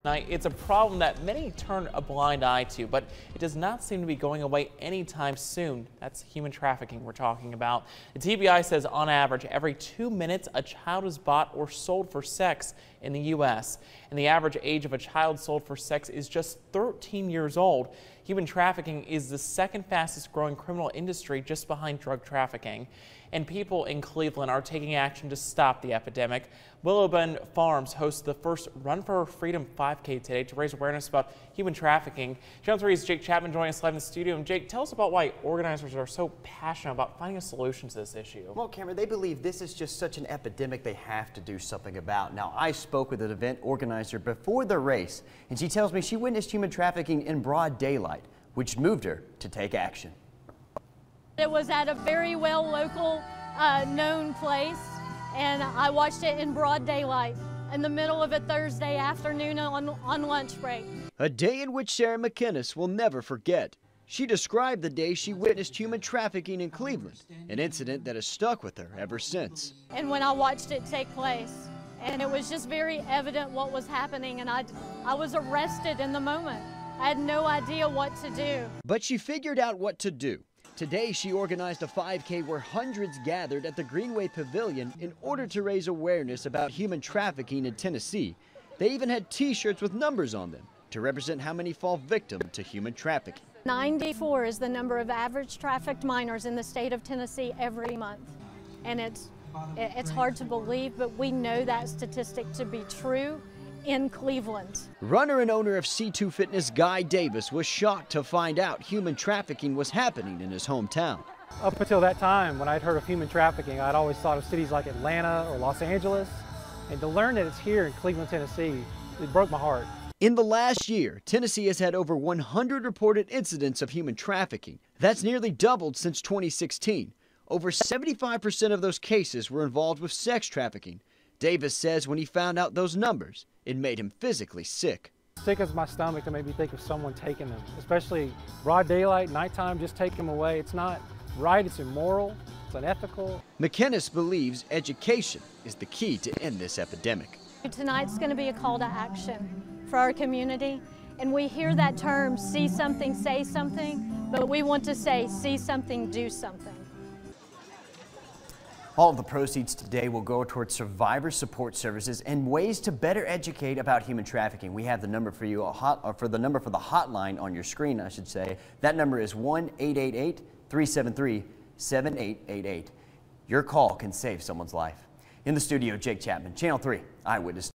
It's a problem that many turn a blind eye to, but it does not seem to be going away anytime soon. That's human trafficking we're talking about. The TBI says on average, every 2 minutes, a child is bought or sold for sex in the U.S. And the average age of a child sold for sex is just 13 years old. Human trafficking is the second fastest growing criminal industry, just behind drug trafficking. And people in Cleveland are taking action to stop the epidemic. Willowbend Farms hosts the first Run for Freedom 5K today to raise awareness about human trafficking. Channel 3's Jake Chapman joining us live in the studio. And Jake, tell us about why organizers are so passionate about finding a solution to this issue. Well, Cameron, they believe this is just such an epidemic they have to do something about. Now, I spoke with an event organizer before the race, and she tells me she witnessed human trafficking in broad daylight, which moved her to take action. It was at a very well local known place, and I watched it in broad daylight in the middle of a Thursday afternoon on lunch break. A day in which Sarah McInnes will never forget. She described the day she witnessed human trafficking in Cleveland, an incident that has stuck with her ever since. And when I watched it take place, and it was just very evident what was happening, and I was arrested in the moment. I had no idea what to do. But she figured out what to do. Today, she organized a 5K where hundreds gathered at the Greenway Pavilion in order to raise awareness about human trafficking in Tennessee. They even had T-shirts with numbers on them to represent how many fall victim to human trafficking. 94 is the number of average trafficked minors in the state of Tennessee every month. And it's hard to believe, but we know that statistic to be true in Cleveland. Runner and owner of C2 Fitness Guy Davis was shocked to find out human trafficking was happening in his hometown. Up until that time, when I'd heard of human trafficking, I'd always thought of cities like Atlanta or Los Angeles. And to learn that it's here in Cleveland, Tennessee, it broke my heart. In the last year, Tennessee has had over 100 reported incidents of human trafficking. That's nearly doubled since 2016. Over 75% of those cases were involved with sex trafficking. Davis says when he found out those numbers, it made him physically sick. Sick as my stomach to make me think of someone taking them, especially broad daylight, nighttime, just take them away. It's not right, it's immoral, it's unethical. McInnes believes education is the key to end this epidemic. Tonight's going to be a call to action for our community, and we hear that term, see something, say something, but we want to say, see something, do something. All of the proceeds today will go towards survivor support services and ways to better educate about human trafficking. We have the number for you, for the hotline on your screen, I should say. That number is 1-888-373-7888. Your call can save someone's life. In the studio, Jake Chapman, Channel 3 Eyewitness.